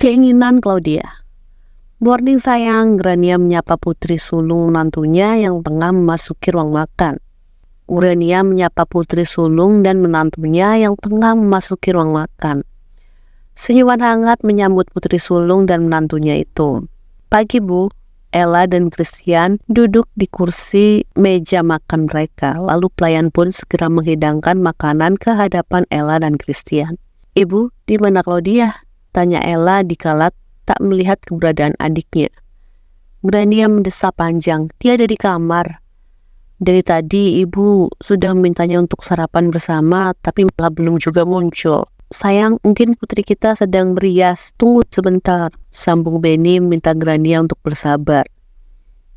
Keinginan Claudia. Morning sayang, Grania menyapa putri sulung menantunya yang tengah memasuki ruang makan. Grania menyapa putri sulung dan menantunya yang tengah memasuki ruang makan. Senyuman hangat menyambut putri sulung dan menantunya itu. Pagi Bu, Ella dan Christian duduk di kursi meja makan mereka. Lalu pelayan pun segera menghidangkan makanan ke hadapan Ella dan Christian. Ibu, di mana Claudia? Tanya Ella dikala tak melihat keberadaan adiknya. Grania mendesah panjang. Dia ada di kamar. Dari tadi ibu sudah memintanya untuk sarapan bersama, tapi malah belum juga muncul. Sayang, mungkin putri kita sedang berias. Tunggu sebentar. Sambung Benny meminta Grania untuk bersabar.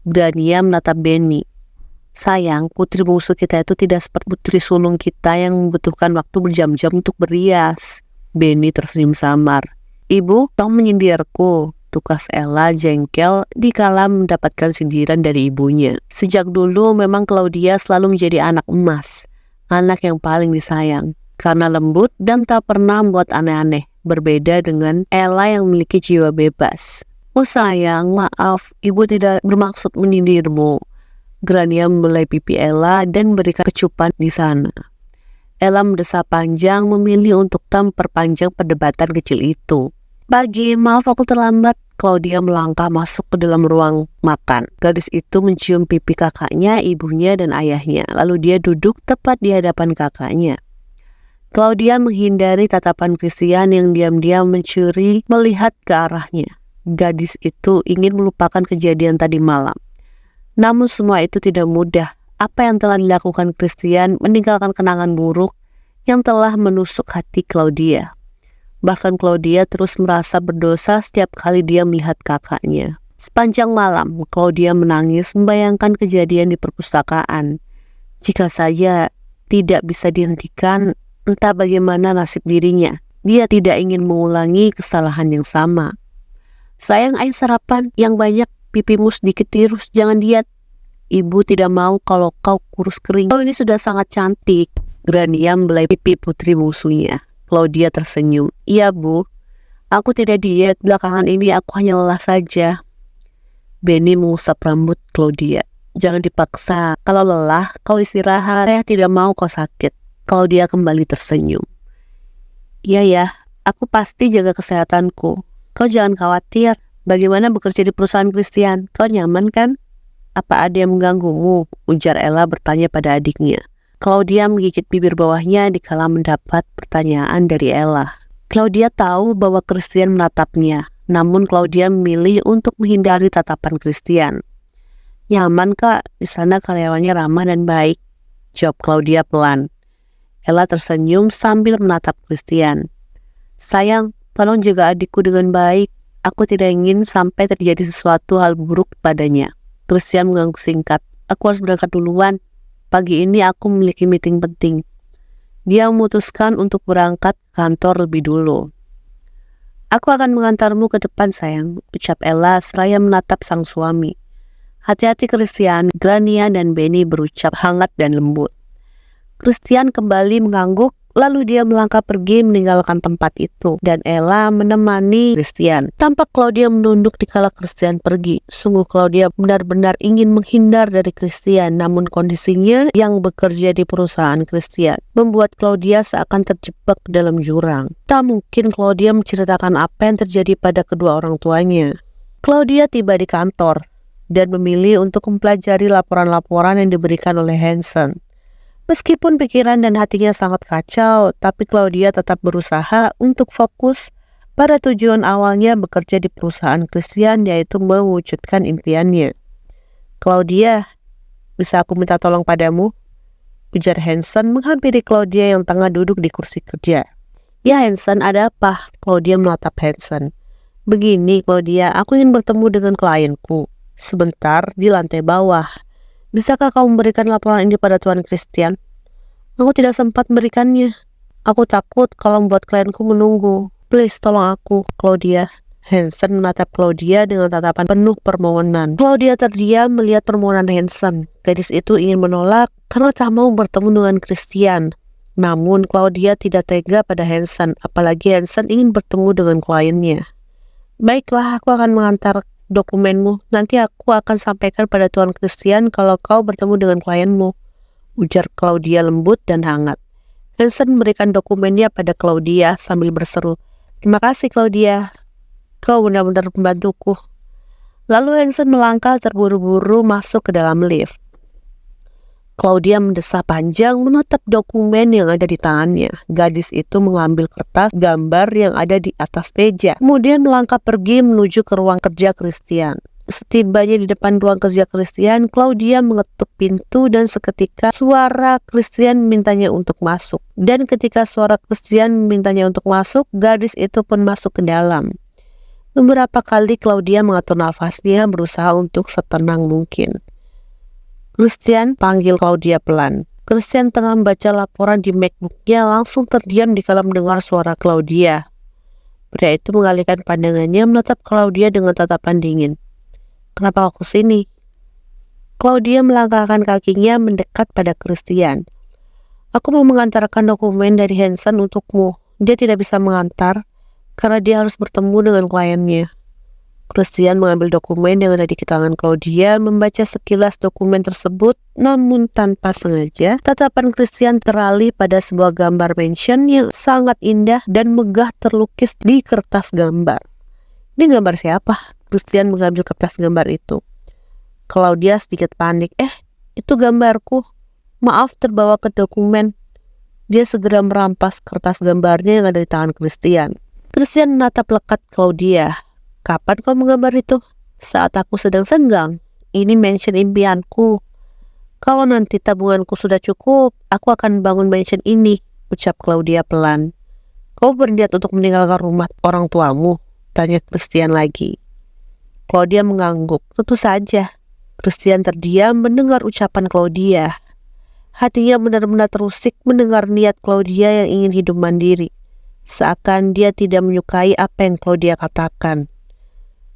Grania menatap Benny. Sayang, putri bungsu kita itu tidak seperti putri sulung kita yang membutuhkan waktu berjam-jam untuk berias. Benny tersenyum samar. Ibu, kamu menyindirku, tukas Ella jengkel dikala mendapatkan sindiran dari ibunya. Sejak dulu memang Claudia selalu menjadi anak emas, anak yang paling disayang, karena lembut dan tak pernah membuat aneh-aneh, berbeda dengan Ella yang memiliki jiwa bebas. Oh sayang, maaf, ibu tidak bermaksud menyindirmu. Grania membelai pipi Ella dan memberikan kecupan di sana. Ella mendesah panjang memilih untuk tak memperpanjang perdebatan kecil itu. Pagi, maaf aku terlambat. Claudia melangkah masuk ke dalam ruang makan. Gadis itu mencium pipi kakaknya, ibunya, dan ayahnya. Lalu dia duduk tepat di hadapan kakaknya. Claudia menghindari tatapan Christian yang diam-diam mencuri melihat ke arahnya. Gadis itu ingin melupakan kejadian tadi malam. Namun semua itu tidak mudah. Apa yang telah dilakukan Christian meninggalkan kenangan buruk yang telah menusuk hati Claudia. Bahkan Claudia terus merasa berdosa setiap kali dia melihat kakaknya. Sepanjang malam, Claudia menangis membayangkan kejadian di perpustakaan. Jika saja tidak bisa dihentikan, entah bagaimana nasib dirinya. Dia tidak ingin mengulangi kesalahan yang sama. Sayang, ayo sarapan yang banyak, pipimu sedikit tirus, jangan diet. Ibu tidak mau kalau kau kurus kering. Oh, ini sudah sangat cantik. Grania membelai pipi putri bungsunya. Claudia tersenyum. Iya Bu, aku tidak diet. Belakangan ini aku hanya lelah saja. Benny mengusap rambut Claudia. Jangan dipaksa. Kalau lelah, kau istirahat. Saya tidak mau kau sakit. Claudia kembali tersenyum. Iya ya, aku pasti jaga kesehatanku. Kau jangan khawatir. Bagaimana bekerja di perusahaan Christian? Kau nyaman kan? Apa ada yang mengganggumu? Ujar Ella bertanya pada adiknya. Claudia menggigit bibir bawahnya dikala mendapat pertanyaan dari Ella. Claudia tahu bahwa Christian menatapnya, namun Claudia memilih untuk menghindari tatapan Christian. Nyaman kak, di sana karyawannya ramah dan baik, jawab Claudia pelan. Ella tersenyum sambil menatap Christian. Sayang, tolong jaga adikku dengan baik. Aku tidak ingin sampai terjadi sesuatu hal buruk padanya. Christian mengangguk singkat. Aku harus berangkat duluan. Pagi ini aku memiliki meeting penting. Dia memutuskan untuk berangkat ke kantor lebih dulu. Aku akan mengantarmu ke depan sayang, ucap Ella seraya menatap sang suami. Hati-hati Christian, Grania dan Benny berucap hangat dan lembut. Christian kembali mengangguk. Lalu dia melangkah pergi meninggalkan tempat itu, dan Ella menemani Christian. Tampak Claudia menunduk dikala Christian pergi. Sungguh Claudia benar-benar ingin menghindar dari Christian, namun kondisinya yang bekerja di perusahaan Christian membuat Claudia seakan terjebak dalam jurang. Tak mungkin Claudia menceritakan apa yang terjadi pada kedua orang tuanya. Claudia tiba di kantor dan memilih untuk mempelajari laporan-laporan yang diberikan oleh Hansen. Meskipun pikiran dan hatinya sangat kacau, tapi Claudia tetap berusaha untuk fokus pada tujuan awalnya bekerja di perusahaan Christian, yaitu mewujudkan impiannya. Claudia, bisa aku minta tolong padamu? Ujar Hansen menghampiri Claudia yang tengah duduk di kursi kerja. Ya Hansen, ada apa? Claudia menatap Hansen. Begini Claudia, aku ingin bertemu dengan klienku. Sebentar di lantai bawah. Bisakah kau memberikan laporan ini pada Tuan Christian? Aku tidak sempat memberikannya. Aku takut kalau membuat klienku menunggu. Please, tolong aku, Claudia. Hansen menatap Claudia dengan tatapan penuh permohonan. Claudia terdiam melihat permohonan Hansen. Gadis itu ingin menolak karena tak mau bertemu dengan Christian. Namun Claudia tidak tega pada Hansen, apalagi Hansen ingin bertemu dengan kliennya. Baiklah, aku akan mengantar dokumenmu. Nanti aku akan sampaikan pada Tuan Christian kalau kau bertemu dengan klienmu, ujar Claudia lembut dan hangat. Hansen memberikan dokumennya pada Claudia sambil berseru, "Terima kasih Claudia, kau benar-benar membantuku." Lalu Hansen melangkah terburu-buru masuk ke dalam lift. Claudia mendesah panjang menatap dokumen yang ada di tangannya. Gadis itu mengambil kertas gambar yang ada di atas meja, kemudian melangkah pergi menuju ke ruang kerja Christian. Setibanya di depan ruang kerja Christian, Claudia mengetuk pintu dan seketika suara Christian memintanya untuk masuk. Dan ketika suara Christian memintanya untuk masuk, gadis itu pun masuk ke dalam. Beberapa kali Claudia mengatur nafasnya berusaha untuk setenang mungkin. "Christian," panggil Claudia pelan. Christian tengah membaca laporan di MacBook-nya langsung terdiam dikala mendengar suara Claudia. Pria itu mengalihkan pandangannya menatap Claudia dengan tatapan dingin. "Kenapa kau kesini?" Claudia melangkahkan kakinya mendekat pada Christian. "Aku mau mengantarkan dokumen dari Hansen untukmu. Dia tidak bisa mengantar karena dia harus bertemu dengan kliennya." Christian mengambil dokumen yang ada di tangan Claudia, membaca sekilas dokumen tersebut, namun tanpa sengaja, tatapan Christian teralih pada sebuah gambar mansion yang sangat indah dan megah terlukis di kertas gambar. "Ini gambar siapa?" Christian mengambil kertas gambar itu. Claudia sedikit panik. Itu gambarku. Maaf, terbawa ke dokumen." Dia segera merampas kertas gambarnya yang ada di tangan Christian. Christian menatap lekat Claudia. "Kapan kau menggambar itu?" "Saat aku sedang senggang. Ini mansion impianku. Kalau nanti tabunganku sudah cukup, aku akan bangun mansion ini," ucap Claudia pelan. "Kau berniat untuk meninggalkan rumah orang tuamu?" tanya Christian lagi. Claudia mengangguk. "Tentu saja." Christian terdiam mendengar ucapan Claudia. Hatinya benar-benar terusik mendengar niat Claudia yang ingin hidup mandiri. Seakan dia tidak menyukai apa yang Claudia katakan.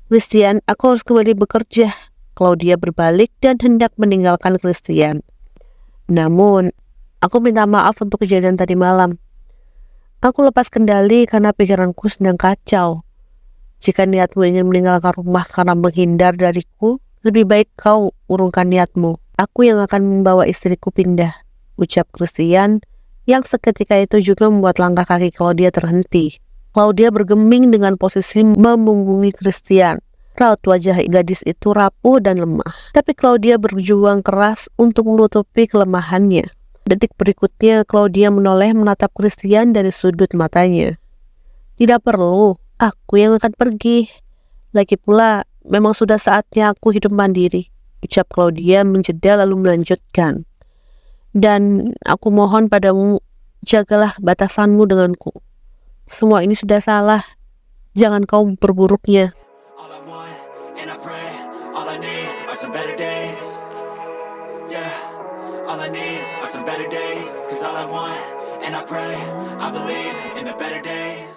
"Christian, aku harus kembali bekerja." Claudia berbalik dan hendak meninggalkan Christian. "Namun, aku minta maaf untuk kejadian tadi malam. Aku lepas kendali karena pikiranku sedang kacau. Jika niatmu ingin meninggalkan rumah karena menghindar dariku, lebih baik kau urungkan niatmu. Aku yang akan membawa istriku pindah," ucap Christian, yang seketika itu juga membuat langkah kaki Claudia terhenti. Claudia bergeming dengan posisi memunggungi Christian. Raut wajah gadis itu rapuh dan lemah, tapi Claudia berjuang keras untuk menutupi kelemahannya. Detik berikutnya, Claudia menoleh menatap Christian dari sudut matanya. "Tidak perlu, aku yang akan pergi. Lagi pula, memang sudah saatnya aku hidup mandiri," ucap Claudia menjeda lalu melanjutkan. "Dan aku mohon padamu, jagalah batasanmu denganku. Semua ini sudah salah. Jangan kau memperburuknya." All I want, and I pray, all I need are some better days. Yeah, all I need are some better days. 'Cause all I want, and I pray, I believe in the better days.